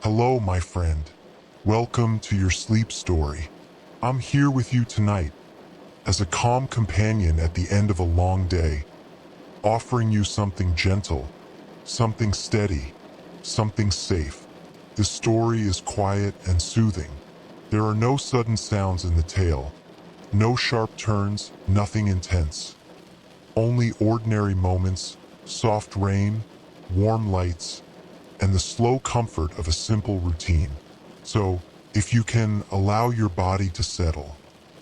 Hello, my friend. Welcome to your sleep story. I'm here with you tonight as a calm companion at the end of a long day, offering you something gentle, something steady, something safe. The story is quiet and soothing. There are no sudden sounds in the tale, no sharp turns, nothing intense. Only ordinary moments, soft rain, warm lights, and the slow comfort of a simple routine. So, if you can allow your body to settle,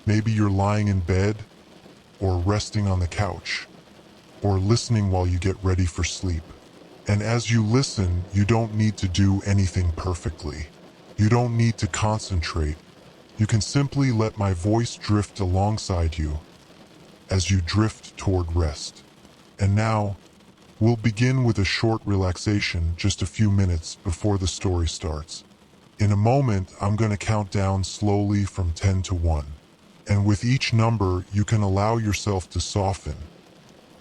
maybe you're lying in bed, or resting on the couch, or listening while you get ready for sleep. And as you listen, you don't need to do anything perfectly. You don't need to concentrate. You can simply let my voice drift alongside you as you drift toward rest. And now, we'll begin with a short relaxation just a few minutes before the story starts. In a moment, I'm going to count down slowly from 10 to 1. And with each number, you can allow yourself to soften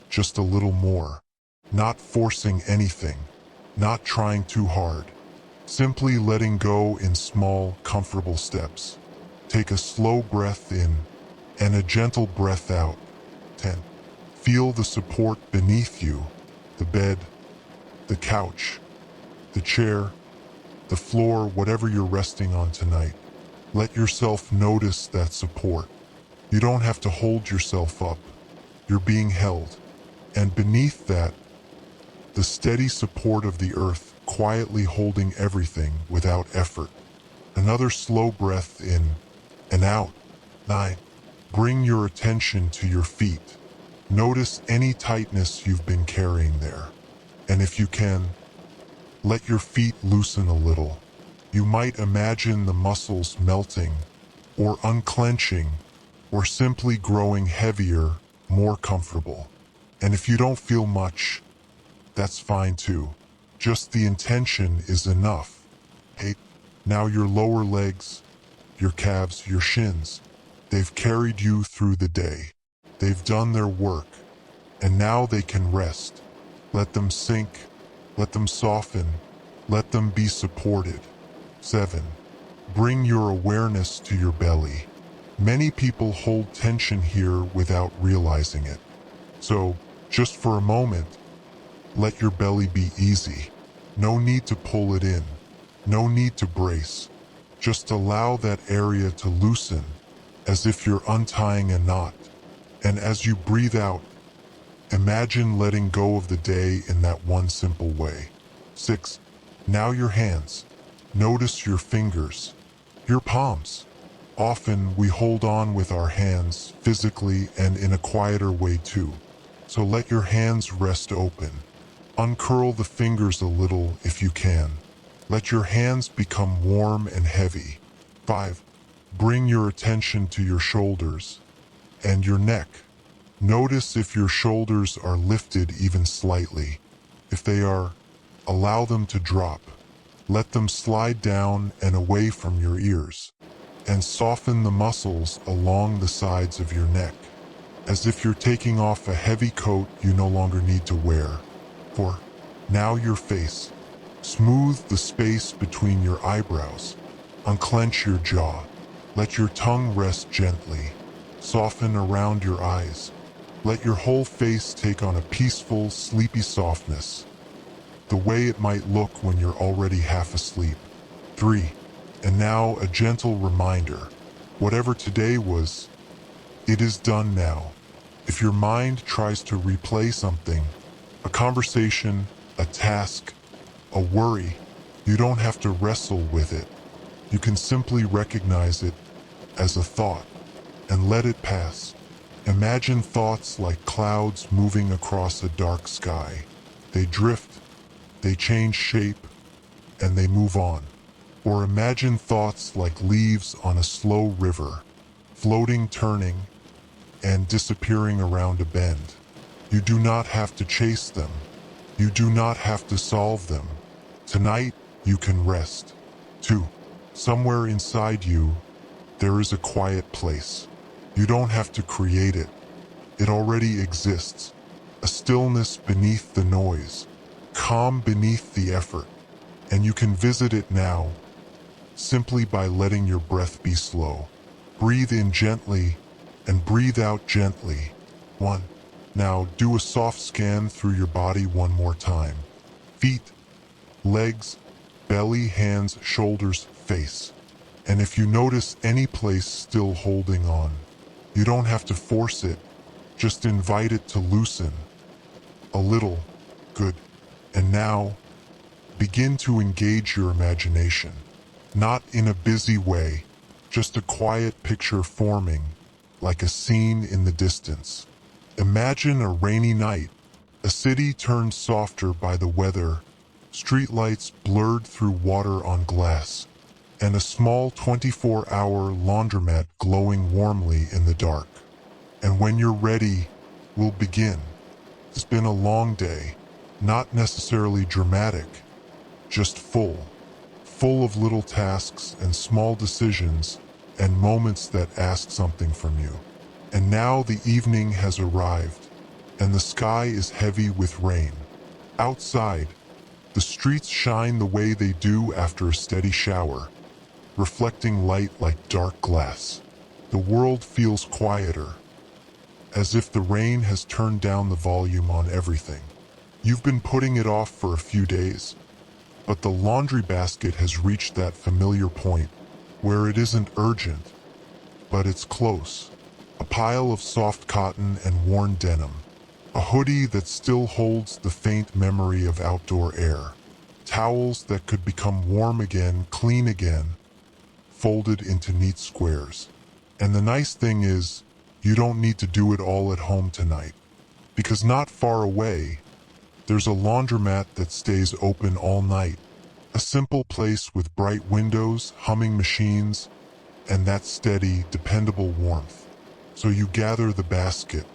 just a little more. Not forcing anything, not trying too hard. Simply letting go in small, comfortable steps. Take a slow breath in and a gentle breath out. 10. Feel the support beneath you. The bed, the couch, the chair, the floor, whatever you're resting on tonight. Let yourself notice that support. You don't have to hold yourself up. You're being held. And beneath that, the steady support of the earth, quietly holding everything without effort. Another slow breath in and out. 9. Bring your attention to your feet. Notice any tightness you've been carrying there. And if you can, let your feet loosen a little. You might imagine the muscles melting, or unclenching, or simply growing heavier, more comfortable. And if you don't feel much, that's fine too. Just the intention is enough. Hey, now your lower legs, your calves, your shins, they've carried you through the day. They've done their work, and now they can rest. Let them sink, let them soften, let them be supported. 7. Bring your awareness to your belly. Many people hold tension here without realizing it. So, just for a moment, let your belly be easy. No need to pull it in. No need to brace. Just allow that area to loosen, as if you're untying a knot. And as you breathe out, imagine letting go of the day in that one simple way. 6. Now your hands. Notice your fingers, your palms. Often we hold on with our hands physically and in a quieter way too. So let your hands rest open. Uncurl the fingers a little if you can. Let your hands become warm and heavy. 5. Bring your attention to your shoulders and your neck. Notice if your shoulders are lifted even slightly. If they are, allow them to drop. Let them slide down and away from your ears. And soften the muscles along the sides of your neck, as if you're taking off a heavy coat you no longer need to wear. 4. Now your face. Smooth the space between your eyebrows. Unclench your jaw. Let your tongue rest gently. Soften around your eyes. Let your whole face take on a peaceful, sleepy softness, the way it might look when you're already half asleep. 3. And now a gentle reminder. Whatever today was, it is done now. If your mind tries to replay something, a conversation, a task, a worry, you don't have to wrestle with it. You can simply recognize it as a thought and let it pass. Imagine thoughts like clouds moving across a dark sky. They drift, they change shape, and they move on. Or imagine thoughts like leaves on a slow river, floating, turning, and disappearing around a bend. You do not have to chase them. You do not have to solve them. Tonight, you can rest. 2. Somewhere inside you, there is a quiet place. You don't have to create it. It already exists. A stillness beneath the noise, calm beneath the effort. And you can visit it now, simply by letting your breath be slow. Breathe in gently and breathe out gently. 1. Now do a soft scan through your body one more time. Feet, legs, belly, hands, shoulders, face. And if you notice any place still holding on, you don't have to force it, just invite it to loosen. A little. Good. And now, begin to engage your imagination. Not in a busy way, just a quiet picture forming, like a scene in the distance. Imagine a rainy night, a city turned softer by the weather, streetlights blurred through water on glass, and a small 24-hour laundromat glowing warmly in the dark. And when you're ready, we'll begin. It's been a long day, not necessarily dramatic, just full of little tasks and small decisions and moments that ask something from you. And now the evening has arrived, and the sky is heavy with rain. Outside, the streets shine the way they do after a steady shower, reflecting light like dark glass. The world feels quieter, as if the rain has turned down the volume on everything. You've been putting it off for a few days, but the laundry basket has reached that familiar point where it isn't urgent, but it's close. A pile of soft cotton and worn denim. A hoodie that still holds the faint memory of outdoor air. Towels that could become warm again, clean again, folded into neat squares. And the nice thing is, you don't need to do it all at home tonight. Because not far away, there's a laundromat that stays open all night. A simple place with bright windows, humming machines, and that steady, dependable warmth. So you gather the basket.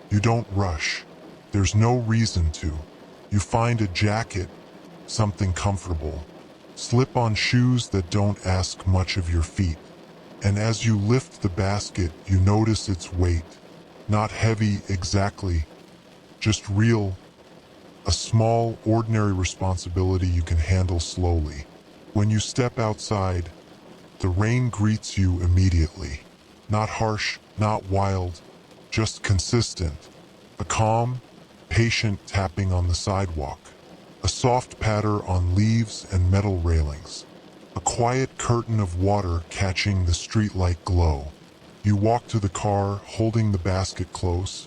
You don't rush. There's no reason to. You find a jacket, something comfortable. Slip on shoes that don't ask much of your feet. And as you lift the basket, you notice its weight. Not heavy exactly, just real. A small, ordinary responsibility you can handle slowly. When you step outside, the rain greets you immediately. Not harsh, not wild, just consistent. A calm, patient tapping on the sidewalk. A soft patter on leaves and metal railings. A quiet curtain of water catching the streetlight glow. You walk to the car, holding the basket close,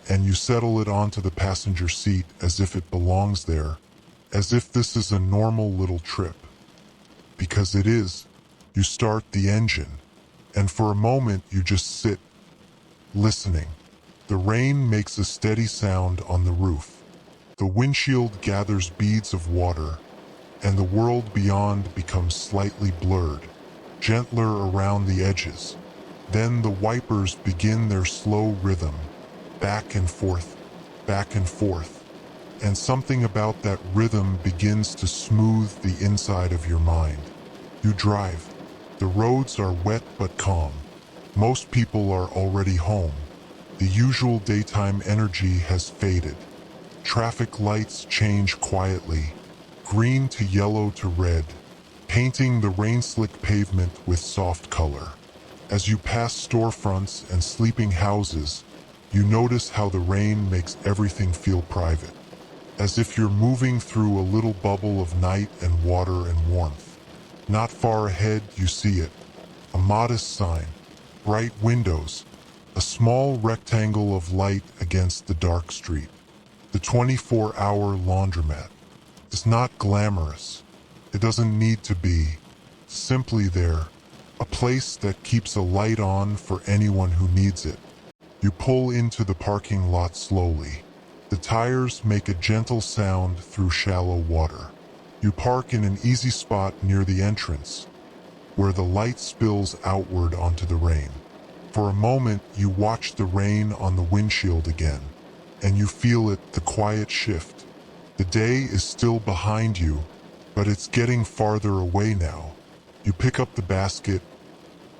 and you settle it onto the passenger seat as if it belongs there, as if this is a normal little trip. Because it is. You start the engine, and for a moment you just sit, listening. The rain makes a steady sound on the roof. The windshield gathers beads of water, and the world beyond becomes slightly blurred, gentler around the edges. Then the wipers begin their slow rhythm, back and forth, and something about that rhythm begins to smooth the inside of your mind. You drive. The roads are wet but calm. Most people are already home. The usual daytime energy has faded. Traffic lights change quietly, green to yellow to red, painting the rain-slick pavement with soft color. As you pass storefronts and sleeping houses, you notice how the rain makes everything feel private, as if you're moving through a little bubble of night and water and warmth. Not far ahead, you see it. A modest sign, bright windows, a small rectangle of light against the dark street. The 24-hour laundromat. It's not glamorous. It doesn't need to be. Simply there. A place that keeps a light on for anyone who needs it. You pull into the parking lot slowly. The tires make a gentle sound through shallow water. You park in an easy spot near the entrance, where the light spills outward onto the rain. For a moment, you watch the rain on the windshield again, and you feel it, the quiet shift. The day is still behind you, but it's getting farther away now. You pick up the basket,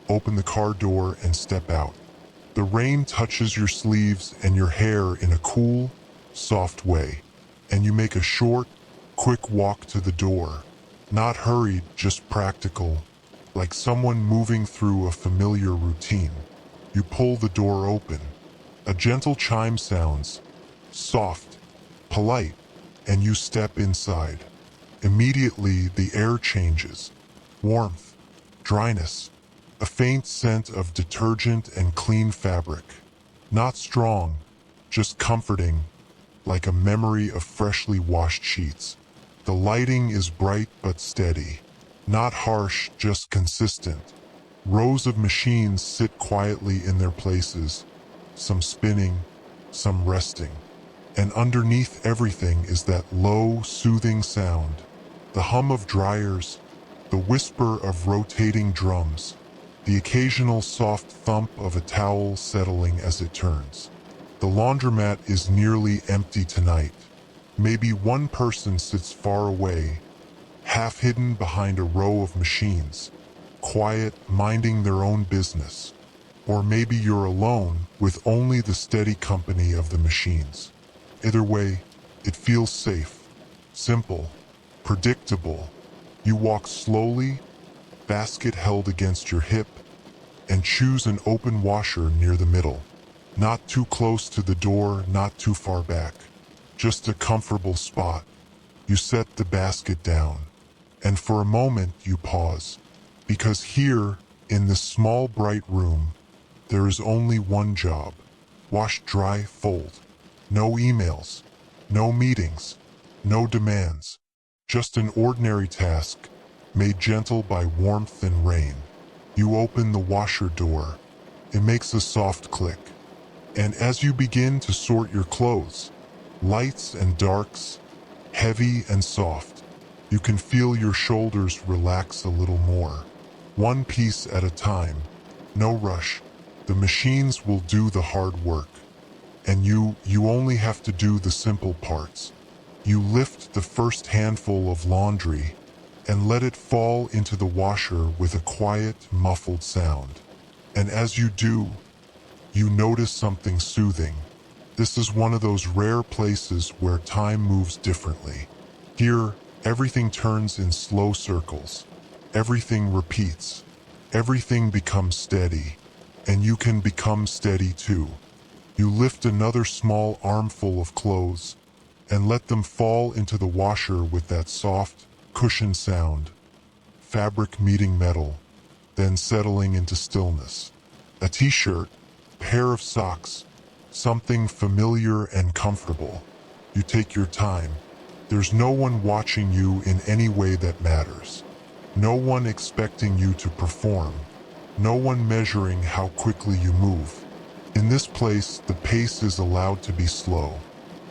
open the car door, and step out. The rain touches your sleeves and your hair in a cool, soft way, and you make a short, quick walk to the door. Not hurried, just practical, like someone moving through a familiar routine. You pull the door open. A gentle chime sounds, soft, polite, and you step inside. Immediately, the air changes. Warmth, dryness, a faint scent of detergent and clean fabric. Not strong, just comforting, like a memory of freshly washed sheets. The lighting is bright but steady. Not harsh, just consistent. Rows of machines sit quietly in their places, some spinning, some resting. And underneath everything is that low, soothing sound. The hum of dryers, the whisper of rotating drums, the occasional soft thump of a towel settling as it turns. The laundromat is nearly empty tonight. Maybe one person sits far away, half hidden behind a row of machines, quiet, minding their own business. Or maybe you're alone with only the steady company of the machines. Either way, it feels safe, simple, predictable. You walk slowly, basket held against your hip, and choose an open washer near the middle. Not too close to the door, not too far back. Just a comfortable spot. You set the basket down. And for a moment you pause. Because here, in this small bright room, there is only one job. Wash, dry, fold. No emails. No meetings. No demands. Just an ordinary task, made gentle by warmth and rain. You open the washer door. It makes a soft click. And as you begin to sort your clothes, lights and darks, heavy and soft, you can feel your shoulders relax a little more. One piece at a time, no rush. The machines will do the hard work. And you only have to do the simple parts. You lift the first handful of laundry and let it fall into the washer with a quiet, muffled sound. And as you do, you notice something soothing. This is one of those rare places where time moves differently. Here, everything turns in slow circles. Everything repeats. Everything becomes steady. And you can become steady too. You lift another small armful of clothes and let them fall into the washer with that soft, cushioned sound. Fabric meeting metal, then settling into stillness. A t-shirt, pair of socks, something familiar and comfortable. You take your time. There's no one watching you in any way that matters. No one expecting you to perform. No one measuring how quickly you move. In this place, the pace is allowed to be slow.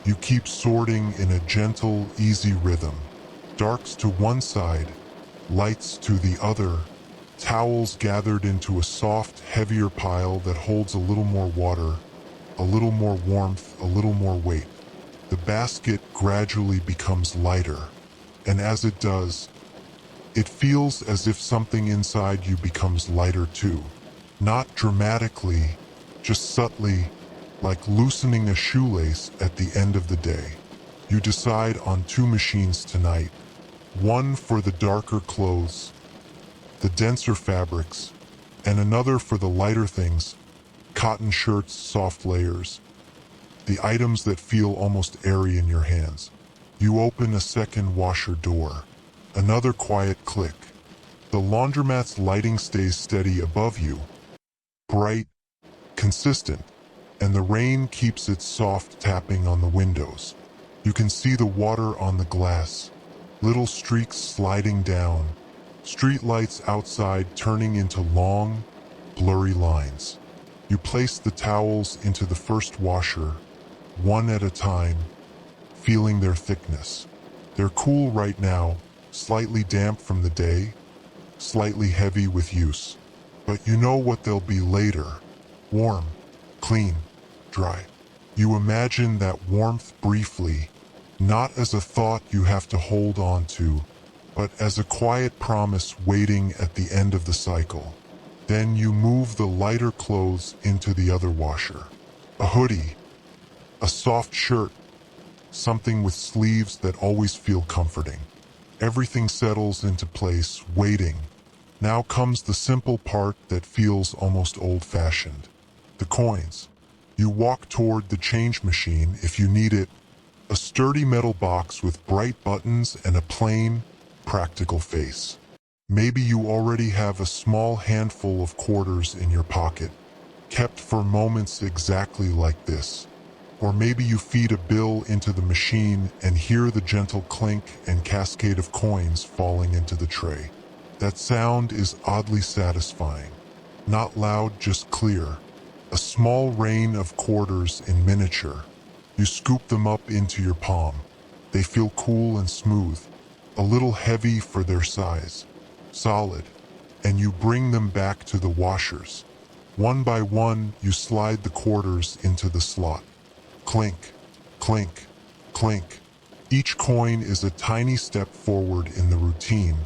You keep sorting in a gentle, easy rhythm. Darks to one side, lights to the other, towels gathered into a soft, heavier pile that holds a little more water, a little more warmth, a little more weight. The basket gradually becomes lighter, and as it does, it feels as if something inside you becomes lighter too. Not dramatically, just subtly, like loosening a shoelace at the end of the day. You decide on 2 machines tonight. One for the darker clothes, the denser fabrics, and another for the lighter things, cotton shirts, soft layers, the items that feel almost airy in your hands. You open a second washer door. Another quiet click. The laundromat's lighting stays steady above you, bright, consistent, and the rain keeps its soft tapping on the windows. You can see the water on the glass, little streaks sliding down, street lights outside turning into long, blurry lines. You place the towels into the first washer, one at a time, feeling their thickness. They're cool right now, slightly damp from the day, slightly heavy with use. But you know what they'll be later. Warm, clean, dry. You imagine that warmth briefly, not as a thought you have to hold on to, but as a quiet promise waiting at the end of the cycle. Then you move the lighter clothes into the other washer. A hoodie, a soft shirt, something with sleeves that always feel comforting. Everything settles into place, waiting. Now comes the simple part that feels almost old-fashioned. The coins. You walk toward the change machine if you need it. A sturdy metal box with bright buttons and a plain, practical face. Maybe you already have a small handful of quarters in your pocket, kept for moments exactly like this. Or maybe you feed a bill into the machine and hear the gentle clink and cascade of coins falling into the tray. That sound is oddly satisfying. Not loud, just clear. A small rain of quarters in miniature. You scoop them up into your palm. They feel cool and smooth, a little heavy for their size. Solid. And you bring them back to the washers. One by one, you slide the quarters into the slot. Clink, clink, clink. Each coin is a tiny step forward in the routine.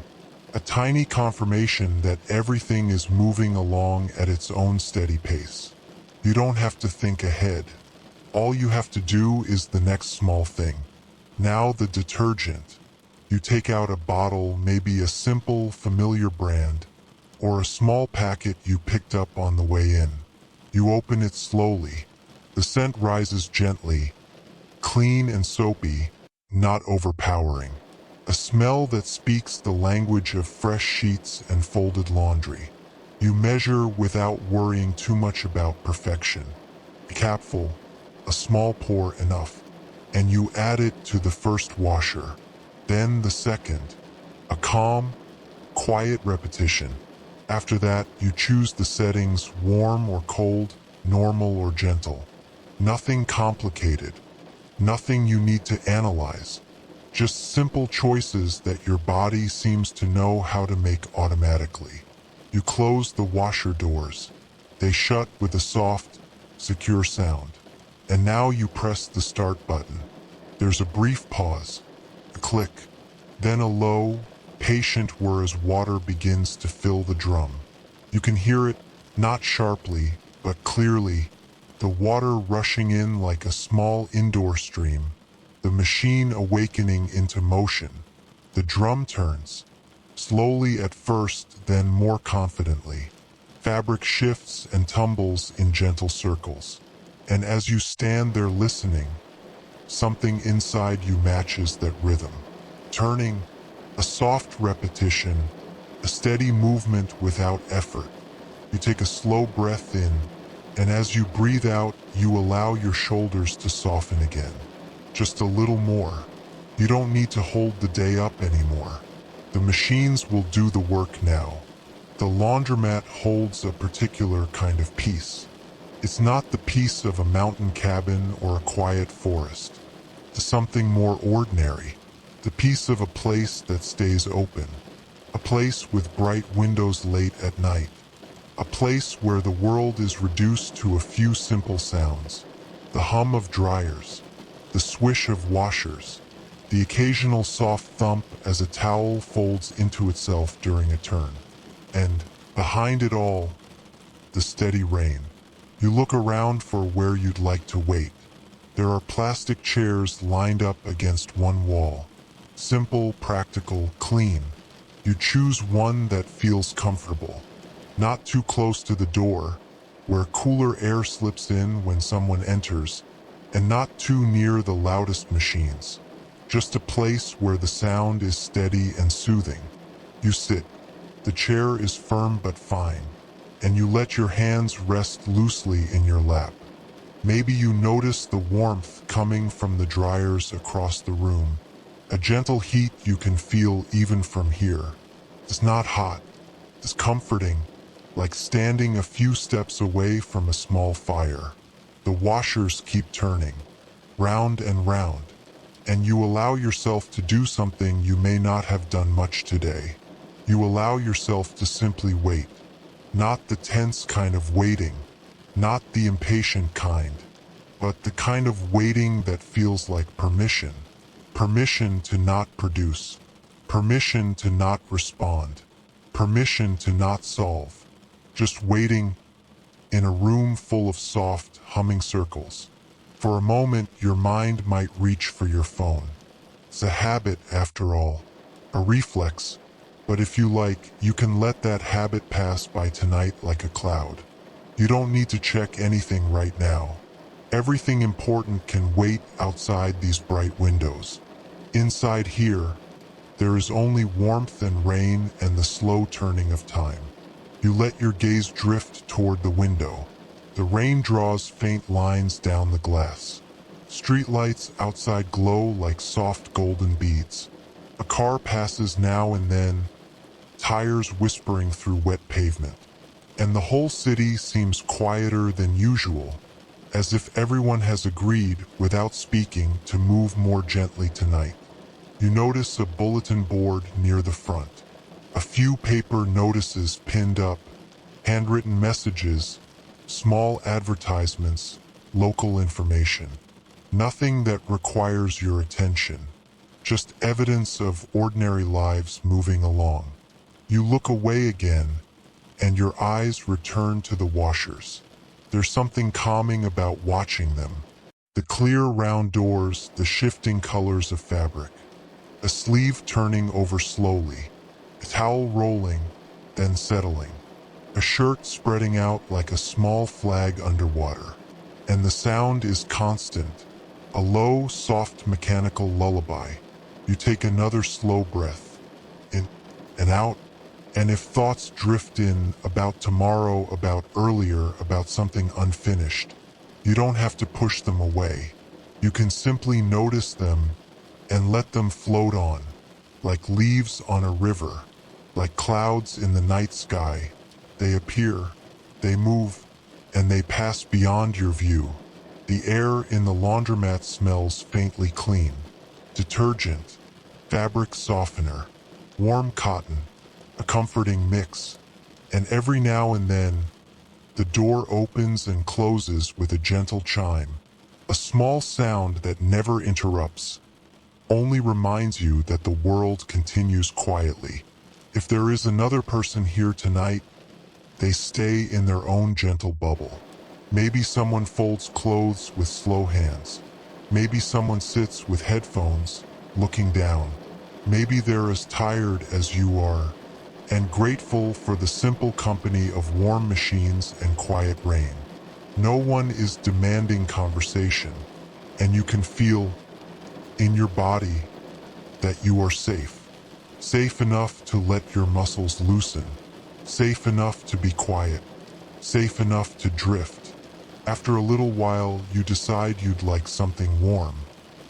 A tiny confirmation that everything is moving along at its own steady pace. You don't have to think ahead. All you have to do is the next small thing. Now the detergent. You take out a bottle, maybe a simple, familiar brand, or a small packet you picked up on the way in. You open it slowly. The scent rises gently, clean and soapy, not overpowering. A smell that speaks the language of fresh sheets and folded laundry. You measure without worrying too much about perfection. A capful, a small pour enough, and you add it to the first washer. Then the second, a calm, quiet repetition. After that, you choose the settings, warm or cold, normal or gentle. Nothing complicated, nothing you need to analyze. Just simple choices that your body seems to know how to make automatically. You close the washer doors. They shut with a soft, secure sound. And now you press the start button. There's a brief pause, a click, then a low, patient whir as water begins to fill the drum. You can hear it, not sharply, but clearly, the water rushing in like a small indoor stream, the machine awakening into motion. The drum turns, slowly at first, then more confidently. Fabric shifts and tumbles in gentle circles. And as you stand there listening, something inside you matches that rhythm. Turning, a soft repetition, a steady movement without effort. You take a slow breath in, and as you breathe out, you allow your shoulders to soften again. Just a little more. You don't need to hold the day up anymore. The machines will do the work now. The laundromat holds a particular kind of peace. It's not the peace of a mountain cabin or a quiet forest. It's something more ordinary. The peace of a place that stays open. A place with bright windows late at night. A place where the world is reduced to a few simple sounds. The hum of dryers. The swish of washers. The occasional soft thump as a towel folds into itself during a turn. And, behind it all, the steady rain. You look around for where you'd like to wait. There are plastic chairs lined up against one wall. Simple, practical, clean. You choose one that feels comfortable. Not too close to the door, where cooler air slips in when someone enters, and not too near the loudest machines. Just a place where the sound is steady and soothing. You sit. The chair is firm but fine, and you let your hands rest loosely in your lap. Maybe you notice the warmth coming from the dryers across the room, a gentle heat you can feel even from here. It's not hot, it's comforting, like standing a few steps away from a small fire. The washers keep turning, round and round, and you allow yourself to do something you may not have done much today. You allow yourself to simply wait. Not the tense kind of waiting, not the impatient kind, but the kind of waiting that feels like permission. Permission to not produce. Permission to not respond. Permission to not solve. Just waiting in a room full of soft, humming circles. For a moment, your mind might reach for your phone. It's a habit, after all. a reflex, but if you like, you can let that habit pass by tonight like a cloud. You don't need to check anything right now. Everything important can wait outside these bright windows. Inside here, there is only warmth and rain and the slow turning of time. You let your gaze drift toward the window. The rain draws faint lines down the glass. Streetlights outside glow like soft golden beads. A car passes now and then, tires whispering through wet pavement. And the whole city seems quieter than usual, as if everyone has agreed, without speaking, to move more gently tonight. You notice a bulletin board near the front. A few paper notices pinned up, handwritten messages, small advertisements, local information. Nothing that requires your attention, just evidence of ordinary lives moving along. You look away again, and your eyes return to the washers. There's something calming about watching them. The clear round doors, the shifting colors of fabric. A sleeve turning over slowly, a towel rolling, then settling. A shirt spreading out like a small flag underwater. And the sound is constant, a low, soft mechanical lullaby. You take another slow breath, in and out. And if thoughts drift in about tomorrow, about earlier, about something unfinished, you don't have to push them away. You can simply notice them and let them float on, like leaves on a river, like clouds in the night sky. They appear, they move, and they pass beyond your view. The air in the laundromat smells faintly clean. Detergent, fabric softener, warm cotton, a comforting mix. And every now and then, the door opens and closes with a gentle chime. A small sound that never interrupts, only reminds you that the world continues quietly. If there is another person here tonight, they stay in their own gentle bubble. Maybe someone folds clothes with slow hands. Maybe someone sits with headphones, looking down. Maybe they're as tired as you are, and grateful for the simple company of warm machines and quiet rain. No one is demanding conversation, and you can feel in your body that you are safe. Safe enough to let your muscles loosen. Safe enough to be quiet. Safe enough to drift. After a little while, you decide you'd like something warm.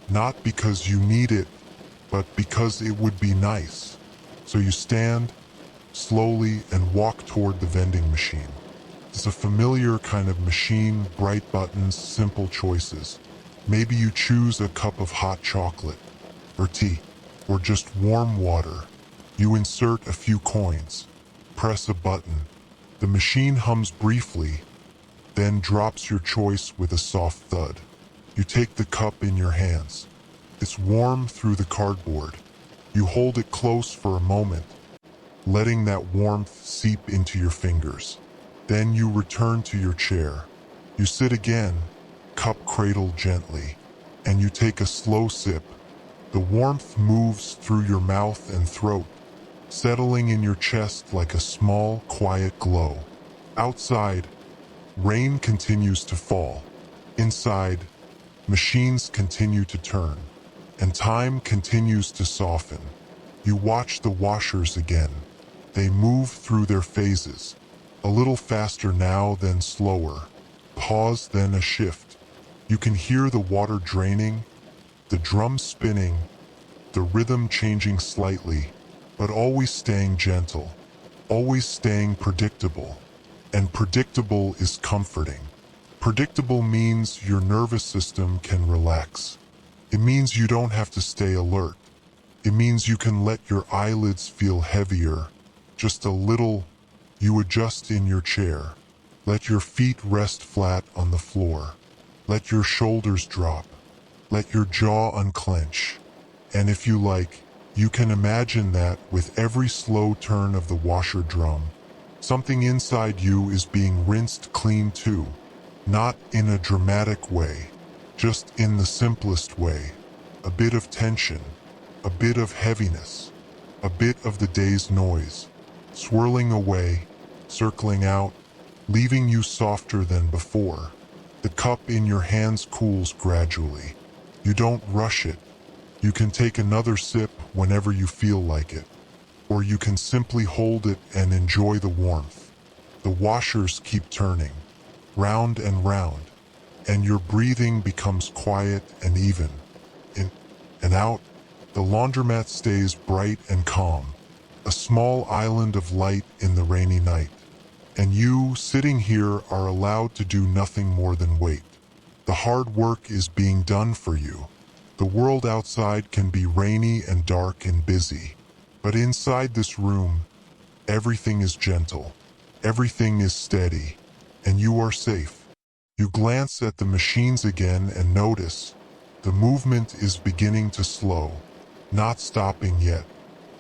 Not because you need it, but because it would be nice. So you stand slowly and walk toward the vending machine. It's a familiar kind of machine, bright buttons, simple choices. Maybe you choose a cup of hot chocolate, or tea, or just warm water. You insert a few coins, press a button. The machine hums briefly, then drops your choice with a soft thud. You take the cup in your hands. It's warm through the cardboard. You hold it close for a moment, letting that warmth seep into your fingers. Then you return to your chair. You sit again, cup cradled gently, and you take a slow sip. The warmth moves through your mouth and throat, settling in your chest like a small, quiet glow. Outside, rain continues to fall. Inside, machines continue to turn, and time continues to soften. You watch the washers again. They move through their phases, a little faster now, then slower. Pause, then a shift. You can hear the water draining, the drum spinning, the rhythm changing slightly, but always staying gentle, always staying predictable. And predictable is comforting. Predictable means your nervous system can relax. It means you don't have to stay alert. It means you can let your eyelids feel heavier, just a little. You adjust in your chair. Let your feet rest flat on the floor. Let your shoulders drop. Let your jaw unclench. And if you like, you can imagine that with every slow turn of the washer drum, something inside you is being rinsed clean too. Not in a dramatic way, just in the simplest way. A bit of tension, a bit of heaviness, a bit of the day's noise, swirling away, circling out, leaving you softer than before. The cup in your hands cools gradually. You don't rush it. You can take another sip whenever you feel like it, or you can simply hold it and enjoy the warmth. The washers keep turning, round and round, and your breathing becomes quiet and even. In and out, the laundromat stays bright and calm, a small island of light in the rainy night. And you, sitting here, are allowed to do nothing more than wait. The hard work is being done for you. The world outside can be rainy and dark and busy, but inside this room, everything is gentle, everything is steady, and you are safe. You glance at the machines again and notice the movement is beginning to slow, not stopping yet,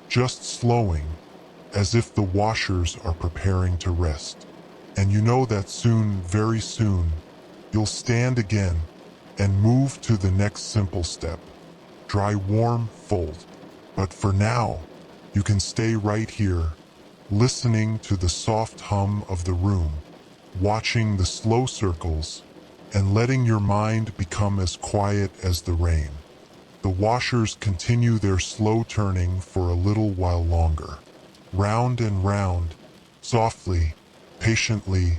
just slowing, as if the washers are preparing to rest. And you know that soon, very soon, you'll stand again and move to the next simple step. Dry, warm, fold. But for now, you can stay right here, listening to the soft hum of the room, watching the slow circles, and letting your mind become as quiet as the rain. The washers continue their slow turning for a little while longer, round and round, softly, patiently,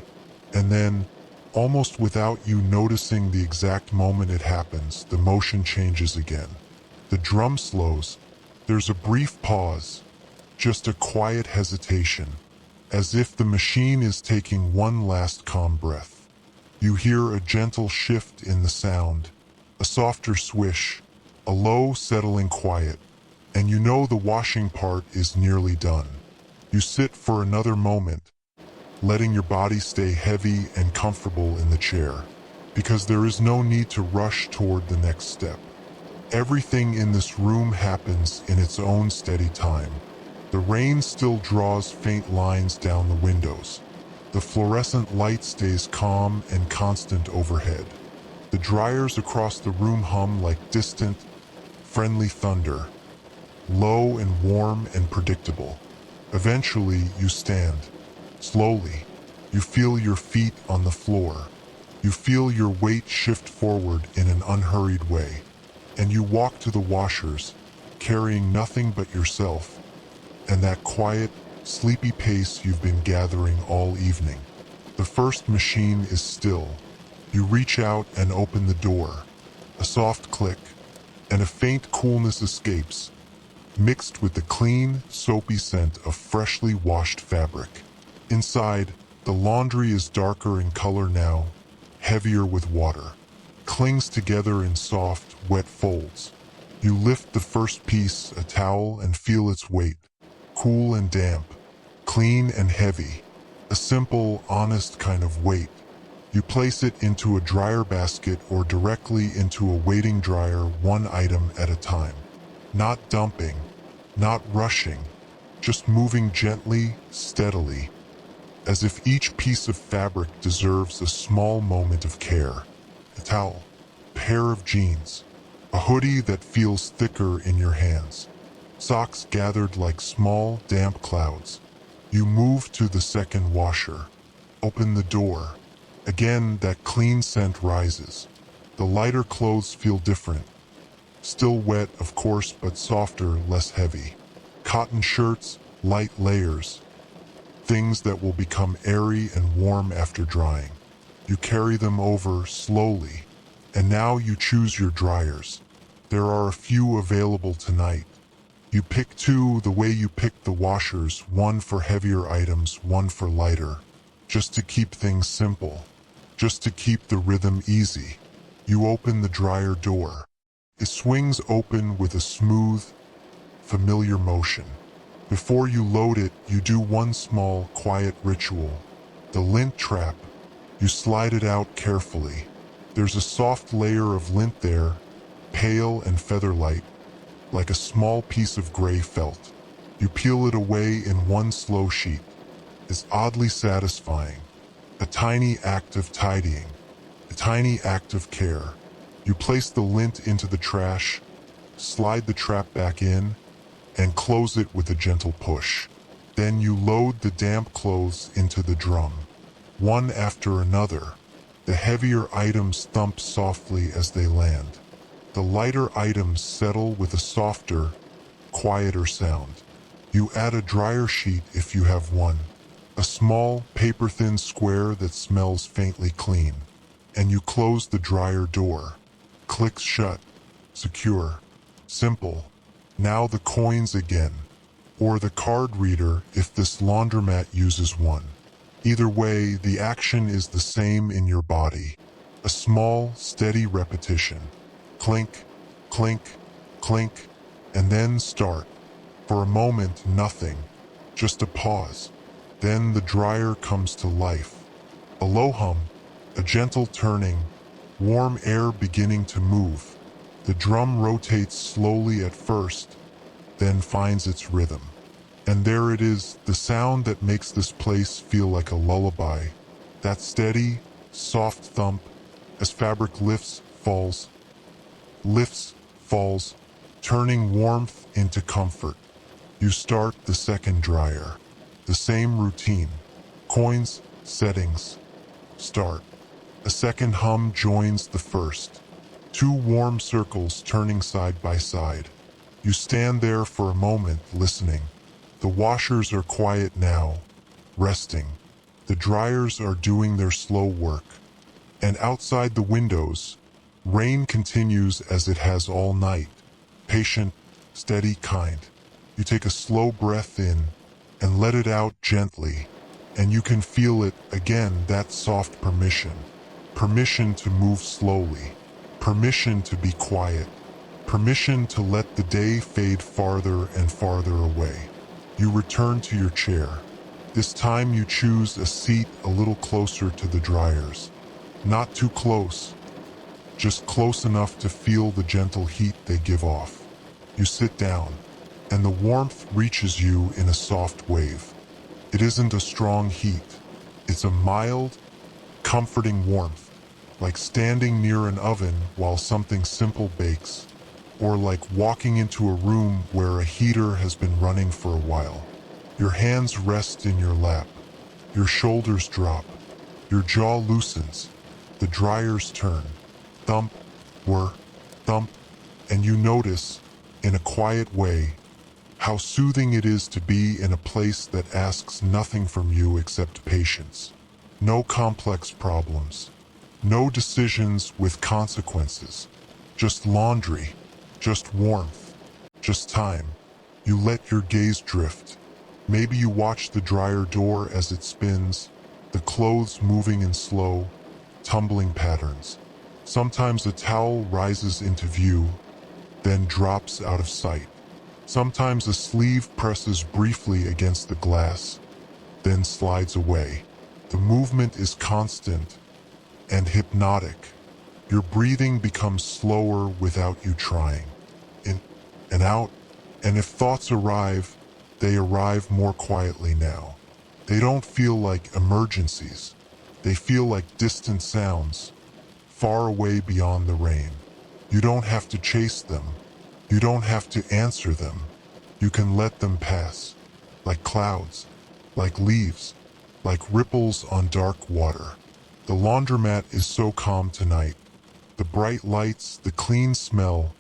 and then, almost without you noticing the exact moment it happens, the motion changes again. The drum slows. There's a brief pause, just a quiet hesitation, as if the machine is taking one last calm breath. You hear a gentle shift in the sound, a softer swish, a low settling quiet, and you know the washing part is nearly done. You sit for another moment, letting your body stay heavy and comfortable in the chair, because there is no need to rush toward the next step. Everything in this room happens in its own steady time. The rain still draws faint lines down the windows. The fluorescent light stays calm and constant overhead. The dryers across the room hum like distant, friendly thunder, low and warm and predictable. Eventually, you stand. Slowly, you feel your feet on the floor. You feel your weight shift forward in an unhurried way. And you walk to the washers, carrying nothing but yourself, and that quiet, sleepy pace you've been gathering all evening. The first machine is still. You reach out and open the door. A soft click, and a faint coolness escapes, mixed with the clean, soapy scent of freshly washed fabric. Inside, the laundry is darker in color now, heavier with water, clings together in soft, wet folds. You lift the first piece, a towel, and feel its weight, cool and damp, clean and heavy, a simple, honest kind of weight. You place it into a dryer basket or directly into a waiting dryer, one item at a time. Not dumping, not rushing, just moving gently, steadily, as if each piece of fabric deserves a small moment of care. A towel, a pair of jeans, a hoodie that feels thicker in your hands, socks gathered like small, damp clouds. You move to the second washer, open the door. Again, that clean scent rises. The lighter clothes feel different. Still wet, of course, but softer, less heavy. Cotton shirts, light layers. Things that will become airy and warm after drying. You carry them over slowly, and now you choose your dryers. There are a few available tonight. You pick two the way you picked the washers, one for heavier items, one for lighter. Just to keep things simple. Just to keep the rhythm easy. You open the dryer door. It swings open with a smooth, familiar motion. Before you load it, you do one small, quiet ritual. The lint trap. You slide it out carefully. There's a soft layer of lint there, pale and feather-light, like a small piece of gray felt. You peel it away in one slow sheet. It's oddly satisfying. A tiny act of tidying. A tiny act of care. You place the lint into the trash, slide the trap back in, and close it with a gentle push. Then you load the damp clothes into the drum. One after another, the heavier items thump softly as they land. The lighter items settle with a softer, quieter sound. You add a dryer sheet if you have one, a small, paper-thin square that smells faintly clean, and you close the dryer door. Clicks shut. Secure. Simple. Now the coins again, or the card reader if this laundromat uses one. Either way, the action is the same in your body. A small, steady repetition. Clink, clink, clink, and then start. For a moment, nothing. Just a pause. Then the dryer comes to life. A low hum, a gentle turning, warm air beginning to move. The drum rotates slowly at first, then finds its rhythm. And there it is, the sound that makes this place feel like a lullaby. That steady, soft thump as fabric lifts, falls, turning warmth into comfort. You start the second dryer. The same routine. Coins, settings, start. A second hum joins the first. Two warm circles turning side by side. You stand there for a moment, listening. The washers are quiet now, resting. The dryers are doing their slow work. And outside the windows, rain continues as it has all night. Patient, steady, kind. You take a slow breath in and let it out gently. And you can feel it again, that soft permission. Permission to move slowly. Permission to be quiet. Permission to let the day fade farther and farther away. You return to your chair. This time you choose a seat a little closer to the dryers. Not too close, just close enough to feel the gentle heat they give off. You sit down, and the warmth reaches you in a soft wave. It isn't a strong heat. It's a mild, comforting warmth, like standing near an oven while something simple bakes, or like walking into a room where a heater has been running for a while. Your hands rest in your lap. Your shoulders drop. Your jaw loosens. The dryers turn. Thump, whir, thump, and you notice, in a quiet way, how soothing it is to be in a place that asks nothing from you except patience. No complex problems. No decisions with consequences. Just laundry. Just warmth. Just time. You let your gaze drift. Maybe you watch the dryer door as it spins, the clothes moving in slow, tumbling patterns. Sometimes a towel rises into view, then drops out of sight. Sometimes a sleeve presses briefly against the glass, then slides away. The movement is constant and hypnotic. Your breathing becomes slower without you trying. In and out, and if thoughts arrive, they arrive more quietly now. They don't feel like emergencies. They feel like distant sounds, far away beyond the rain. You don't have to chase them. You don't have to answer them. You can let them pass, like clouds, like leaves, like ripples on dark water. The laundromat is so calm tonight. The bright lights, the clean smell,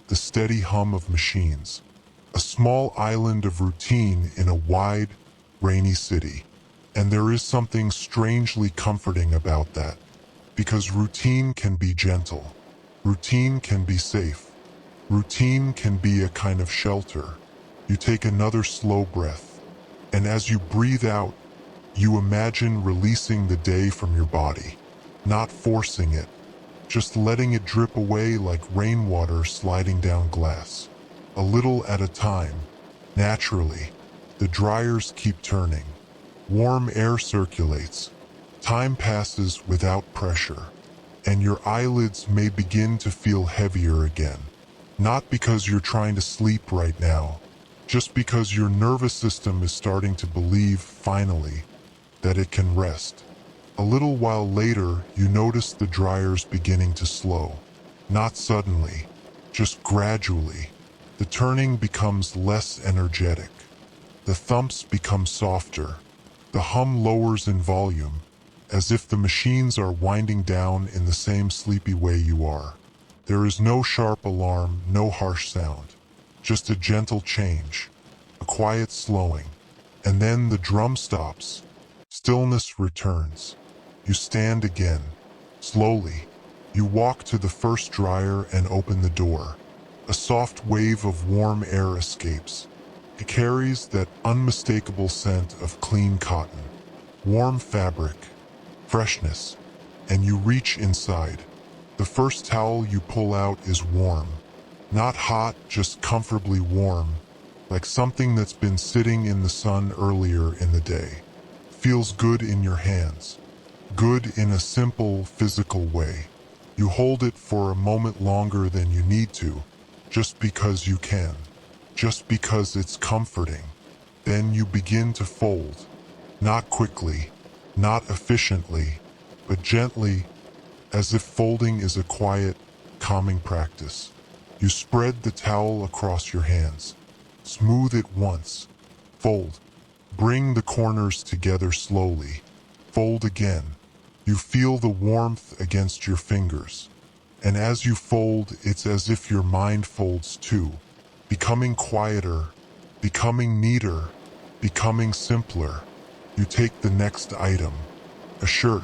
the steady hum of machines. A small island of routine in a wide, rainy city. And there is something strangely comforting about that. Because routine can be gentle. Routine can be safe. Routine can be a kind of shelter. You take another slow breath. And as you breathe out, you imagine releasing the day from your body. Not forcing it. Just letting it drip away like rainwater sliding down glass. A little at a time. Naturally. The dryers keep turning. Warm air circulates. Time passes without pressure. And your eyelids may begin to feel heavier again. Not because you're trying to sleep right now. Just because your nervous system is starting to believe, finally, that it can rest. A little while later, you notice the dryers beginning to slow. Not suddenly, just gradually. The turning becomes less energetic. The thumps become softer. The hum lowers in volume, as if the machines are winding down in the same sleepy way you are. There is no sharp alarm, no harsh sound. Just a gentle change, a quiet slowing. And then the drum stops. Stillness returns. You stand again. Slowly, you walk to the first dryer and open the door. A soft wave of warm air escapes. It carries that unmistakable scent of clean cotton, warm fabric, freshness, and you reach inside. The first towel you pull out is warm. Not hot, just comfortably warm, like something that's been sitting in the sun earlier in the day. Feels good in your hands. Good in a simple, physical way. You hold it for a moment longer than you need to, just because you can. Just because it's comforting. Then you begin to fold. Not quickly, not efficiently, but gently, as if folding is a quiet, calming practice. You spread the towel across your hands. Smooth it once. Fold. Bring the corners together slowly. Fold again. You feel the warmth against your fingers. And as you fold, it's as if your mind folds too. Becoming quieter, becoming neater, becoming simpler. You take the next item. A shirt.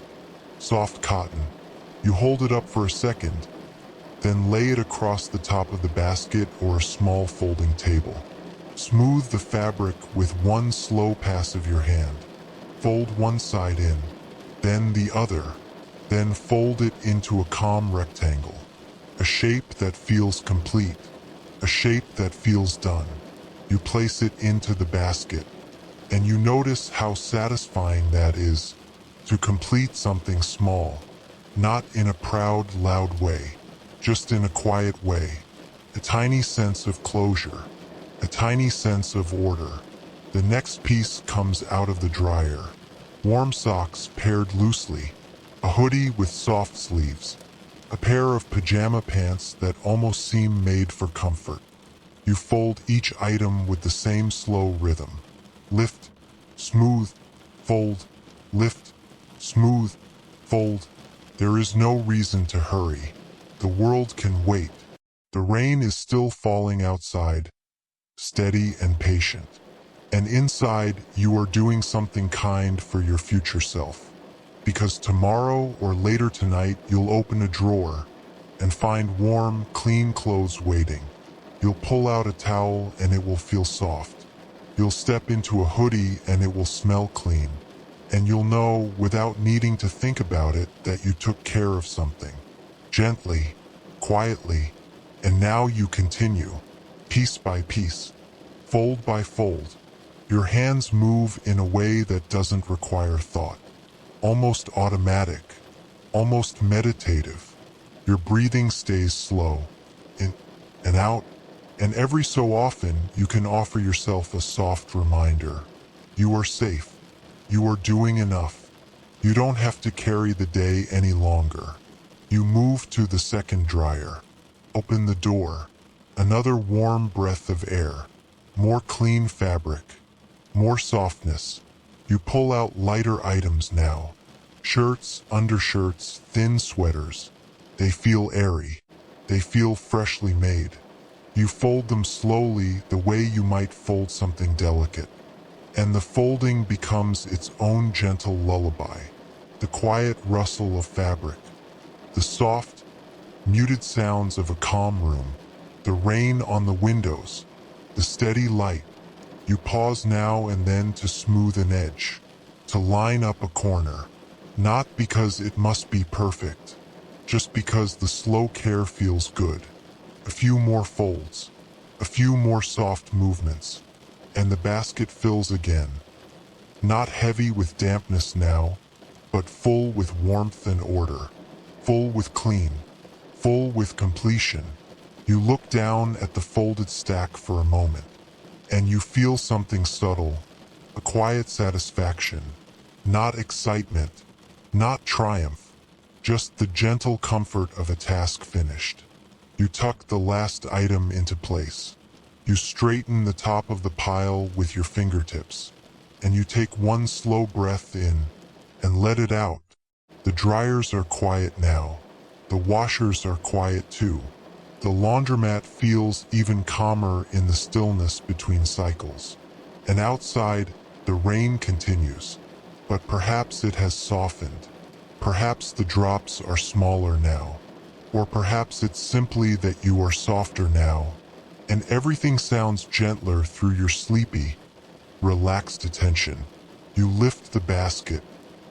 Soft cotton. You hold it up for a second, then lay it across the top of the basket or a small folding table. Smooth the fabric with one slow pass of your hand. Fold one side in, then the other, then fold it into a calm rectangle. A shape that feels complete, a shape that feels done. You place it into the basket, and you notice how satisfying that is, to complete something small, not in a proud, loud way. Just in a quiet way, a tiny sense of closure, a tiny sense of order. The next piece comes out of the dryer. Warm socks paired loosely, a hoodie with soft sleeves, a pair of pajama pants that almost seem made for comfort. You fold each item with the same slow rhythm. Lift, smooth, fold, lift, smooth, fold. There is no reason to hurry. The world can wait. The rain is still falling outside, steady and patient. And inside, you are doing something kind for your future self. Because tomorrow or later tonight, you'll open a drawer and find warm, clean clothes waiting. You'll pull out a towel and it will feel soft. You'll step into a hoodie and it will smell clean. And you'll know, without needing to think about it, that you took care of something. Gently, quietly, and now you continue, piece by piece, fold by fold. Your hands move in a way that doesn't require thought. Almost automatic, almost meditative. Your breathing stays slow, in and out, and every so often you can offer yourself a soft reminder. You are safe. You are doing enough. You don't have to carry the day any longer. You move to the second dryer. Open the door. Another warm breath of air. More clean fabric. More softness. You pull out lighter items now. Shirts, undershirts, thin sweaters. They feel airy. They feel freshly made. You fold them slowly, the way you might fold something delicate. And the folding becomes its own gentle lullaby. The quiet rustle of fabric. The soft, muted sounds of a calm room. The rain on the windows. The steady light. You pause now and then to smooth an edge. To line up a corner. Not because it must be perfect. Just because the slow care feels good. A few more folds. A few more soft movements. And the basket fills again. Not heavy with dampness now, but full with warmth and order. Full with clean. Full with completion. You look down at the folded stack for a moment, and you feel something subtle, a quiet satisfaction. Not excitement, not triumph, just the gentle comfort of a task finished. You tuck the last item into place. You straighten the top of the pile with your fingertips, and you take one slow breath in and let it out. The dryers are quiet now. The washers are quiet too. The laundromat feels even calmer in the stillness between cycles. And outside, the rain continues. But perhaps it has softened. Perhaps the drops are smaller now. Or perhaps it's simply that you are softer now, and everything sounds gentler through your sleepy, relaxed attention. You lift the basket.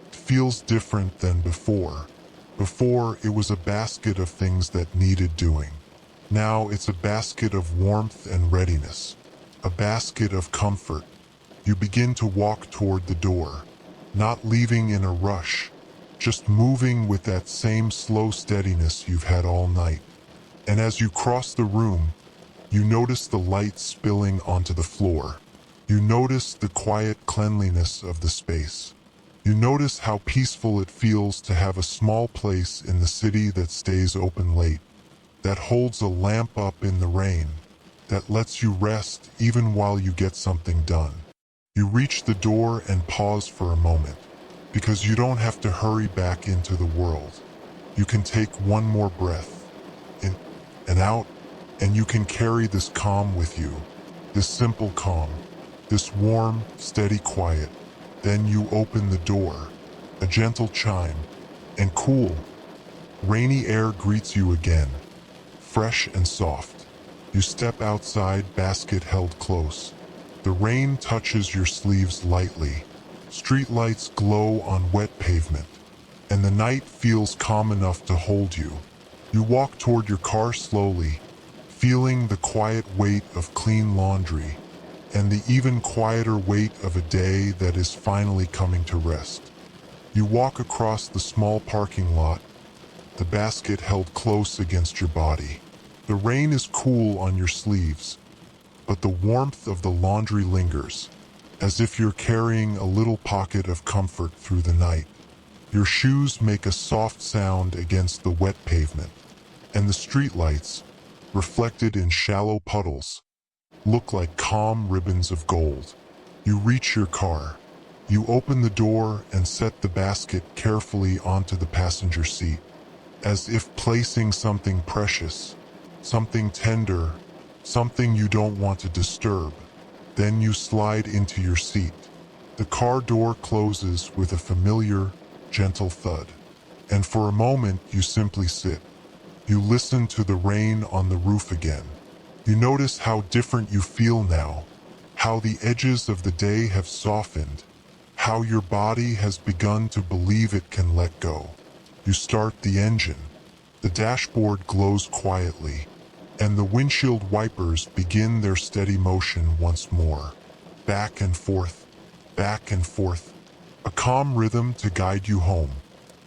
It feels different than before. Before, it was a basket of things that needed doing. Now it's a basket of warmth and readiness. A basket of comfort. You begin to walk toward the door, not leaving in a rush, just moving with that same slow steadiness you've had all night. And as you cross the room, you notice the light spilling onto the floor. You notice the quiet cleanliness of the space. You notice how peaceful it feels to have a small place in the city that stays open late, that holds a lamp up in the rain, that lets you rest even while you get something done. You reach the door and pause for a moment, because you don't have to hurry back into the world. You can take one more breath, in and out, and you can carry this calm with you, this simple calm, this warm, steady quiet. Then you open the door, a gentle chime, and cool, rainy air greets you again, fresh and soft. You step outside, basket held close. The rain touches your sleeves lightly. Streetlights glow on wet pavement, and the night feels calm enough to hold you. You walk toward your car slowly, feeling the quiet weight of clean laundry, and the even quieter weight of a day that is finally coming to rest. You walk across the small parking lot, the basket held close against your body. The rain is cool on your sleeves, but the warmth of the laundry lingers, as if you're carrying a little pocket of comfort through the night. Your shoes make a soft sound against the wet pavement, and the streetlights, reflected in shallow puddles, look like calm ribbons of gold. You reach your car. You open the door and set the basket carefully onto the passenger seat, as if placing something precious, something tender, something you don't want to disturb. Then you slide into your seat. The car door closes with a familiar, gentle thud. And for a moment you simply sit. You listen to the rain on the roof again. You notice how different you feel now, how the edges of the day have softened, how your body has begun to believe it can let go. You start the engine. The dashboard glows quietly, and the windshield wipers begin their steady motion once more. Back and forth, a calm rhythm to guide you home.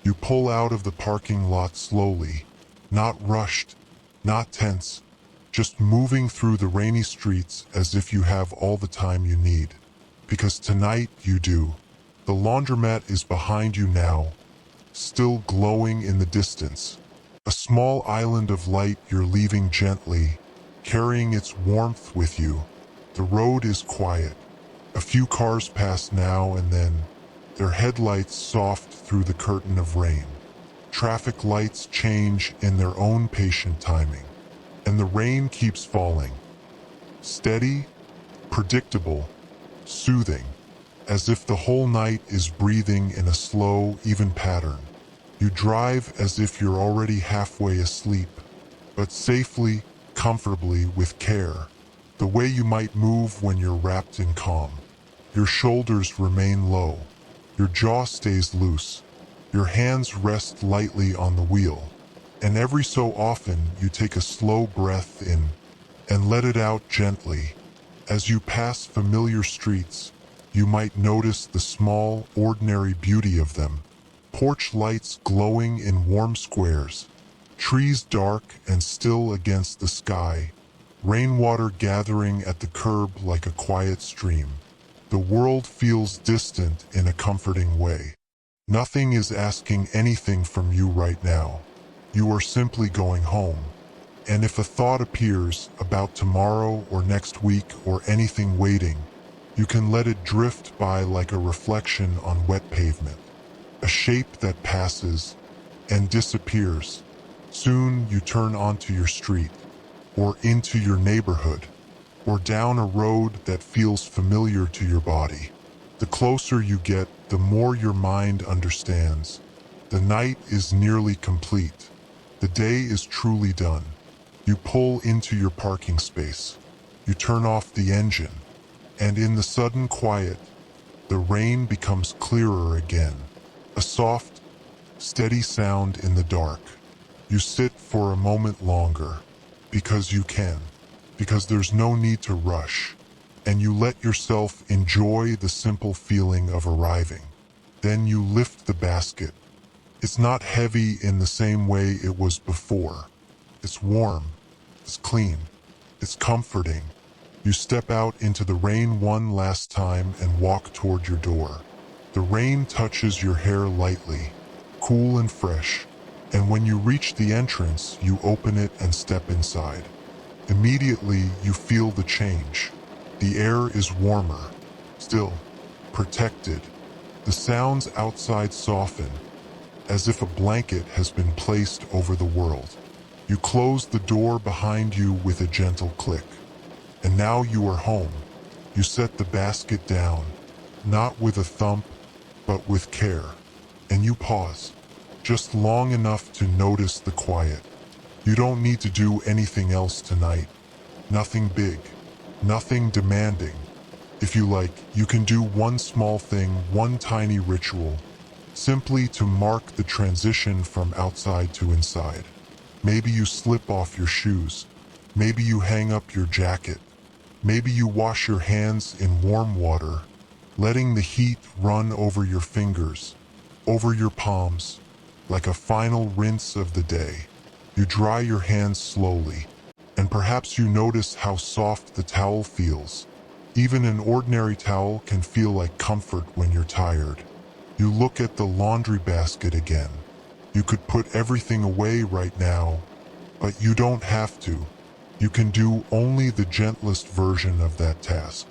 You pull out of the parking lot slowly, not rushed, not tense, just moving through the rainy streets as if you have all the time you need. Because tonight you do. The laundromat is behind you now, still glowing in the distance. A small island of light you're leaving gently, carrying its warmth with you. The road is quiet. A few cars pass now and then, their headlights soft through the curtain of rain. Traffic lights change in their own patient timing. And the rain keeps falling. Steady, predictable, soothing, as if the whole night is breathing in a slow, even pattern. You drive as if you're already halfway asleep, but safely, comfortably, with care, the way you might move when you're wrapped in calm. Your shoulders remain low, your jaw stays loose, your hands rest lightly on the wheel, and every so often you take a slow breath in and let it out gently. As you pass familiar streets, you might notice the small, ordinary beauty of them. Porch lights glowing in warm squares, trees dark and still against the sky, rainwater gathering at the curb like a quiet stream. The world feels distant in a comforting way. Nothing is asking anything from you right now. You are simply going home. And if a thought appears about tomorrow or next week or anything waiting, you can let it drift by like a reflection on wet pavement, a shape that passes and disappears. Soon you turn onto your street, or into your neighborhood, or down a road that feels familiar to your body. The closer you get, the more your mind understands. The night is nearly complete. The day is truly done. You pull into your parking space. You turn off the engine. And in the sudden quiet, the rain becomes clearer again. A soft, steady sound in the dark. You sit for a moment longer, because you can, because there's no need to rush, and you let yourself enjoy the simple feeling of arriving. Then you lift the basket. It's not heavy in the same way it was before. It's warm, it's clean, it's comforting. You step out into the rain one last time and walk toward your door. The rain touches your hair lightly, cool and fresh, and when you reach the entrance, you open it and step inside. Immediately, you feel the change. The air is warmer, still, protected. The sounds outside soften, as if a blanket has been placed over the world. You close the door behind you with a gentle click. And now you are home. You set the basket down, not with a thump, but with care. And you pause, just long enough to notice the quiet. You don't need to do anything else tonight. Nothing big, nothing demanding. If you like, you can do one small thing, one tiny ritual, simply to mark the transition from outside to inside. Maybe you slip off your shoes. Maybe you hang up your jacket. Maybe you wash your hands in warm water, letting the heat run over your fingers, over your palms, like a final rinse of the day. You dry your hands slowly, and perhaps you notice how soft the towel feels. Even an ordinary towel can feel like comfort when you're tired. You look at the laundry basket again. You could put everything away right now, but you don't have to. You can do only the gentlest version of that task.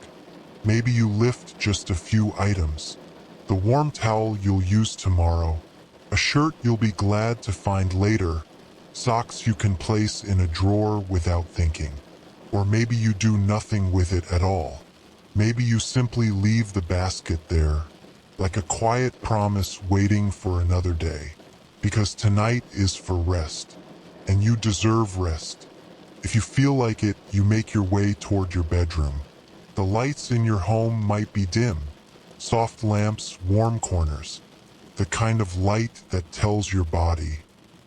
Maybe you lift just a few items. The warm towel you'll use tomorrow, a shirt you'll be glad to find later, socks you can place in a drawer without thinking. Or maybe you do nothing with it at all. Maybe you simply leave the basket there, like a quiet promise waiting for another day. Because tonight is for rest, and you deserve rest. If you feel like it, you make your way toward your bedroom. The lights in your home might be dim, soft lamps, warm corners, the kind of light that tells your body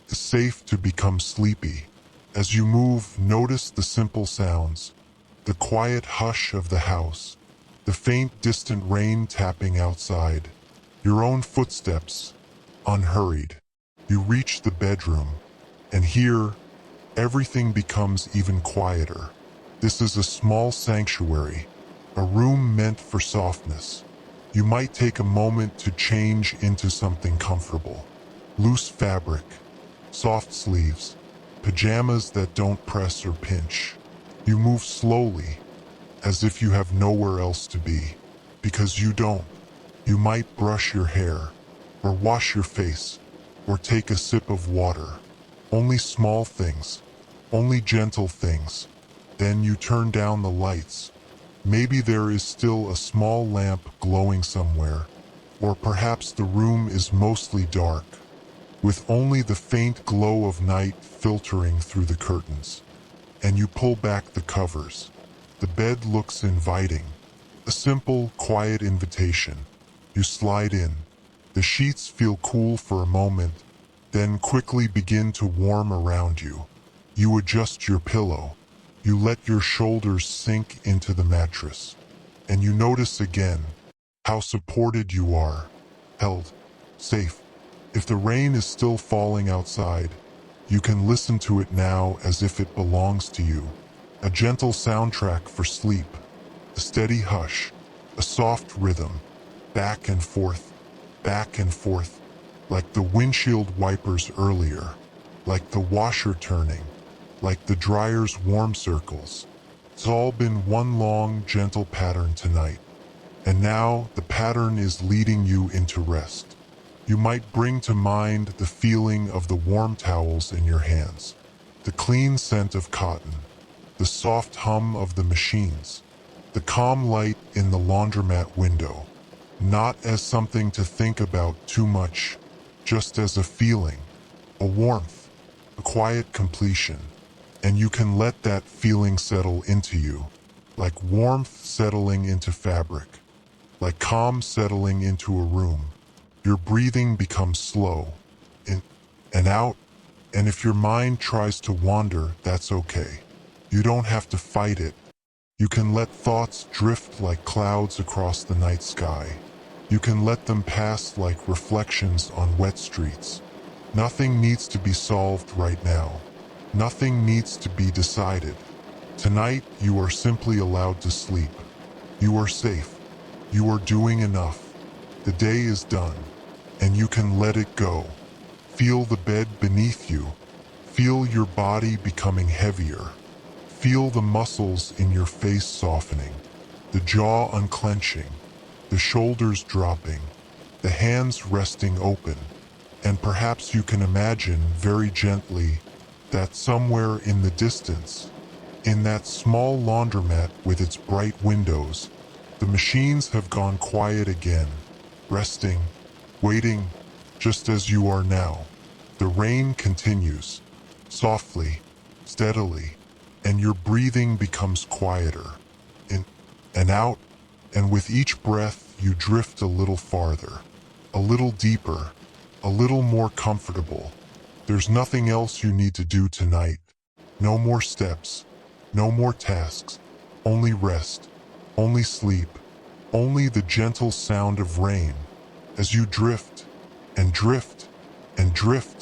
it's safe to become sleepy. As you move, notice the simple sounds, the quiet hush of the house, the faint distant rain tapping outside, your own footsteps, unhurried. You reach the bedroom, and here, everything becomes even quieter. This is a small sanctuary, a room meant for softness. You might take a moment to change into something comfortable. Loose fabric, soft sleeves, pajamas that don't press or pinch. You move slowly, as if you have nowhere else to be. Because you don't. You might brush your hair, or wash your face, or take a sip of water. Only small things, only gentle things. Then you turn down the lights. Maybe there is still a small lamp glowing somewhere, or perhaps the room is mostly dark, with only the faint glow of night filtering through the curtains. And you pull back the covers. The bed looks inviting, a simple, quiet invitation. You slide in. The sheets feel cool for a moment, then quickly begin to warm around you. You adjust your pillow. You let your shoulders sink into the mattress. And you notice again how supported you are, held, safe. If the rain is still falling outside, you can listen to it now as if it belongs to you. A gentle soundtrack for sleep, a steady hush, a soft rhythm, back and forth, like the windshield wipers earlier, like the washer turning, like the dryer's warm circles. It's all been one long, gentle pattern tonight. And now the pattern is leading you into rest. You might bring to mind the feeling of the warm towels in your hands, the clean scent of cotton, the soft hum of the machines, the calm light in the laundromat window, not as something to think about too much, just as a feeling, a warmth, a quiet completion. And you can let that feeling settle into you, like warmth settling into fabric, like calm settling into a room. Your breathing becomes slow, in and out, and if your mind tries to wander, that's okay. You don't have to fight it. You can let thoughts drift like clouds across the night sky. You can let them pass like reflections on wet streets. Nothing needs to be solved right now. Nothing needs to be decided. Tonight, you are simply allowed to sleep. You are safe. You are doing enough. The day is done, and you can let it go. Feel the bed beneath you. Feel your body becoming heavier. Feel the muscles in your face softening, the jaw unclenching, the shoulders dropping, the hands resting open, and perhaps you can imagine very gently that somewhere in the distance, in that small laundromat with its bright windows, the machines have gone quiet again, resting, waiting, just as you are now. The rain continues, softly, steadily, and your breathing becomes quieter, in and out, and with each breath you drift a little farther, a little deeper, a little more comfortable. There's nothing else you need to do tonight. No more steps, no more tasks, only rest, only sleep, only the gentle sound of rain as you drift and drift and drift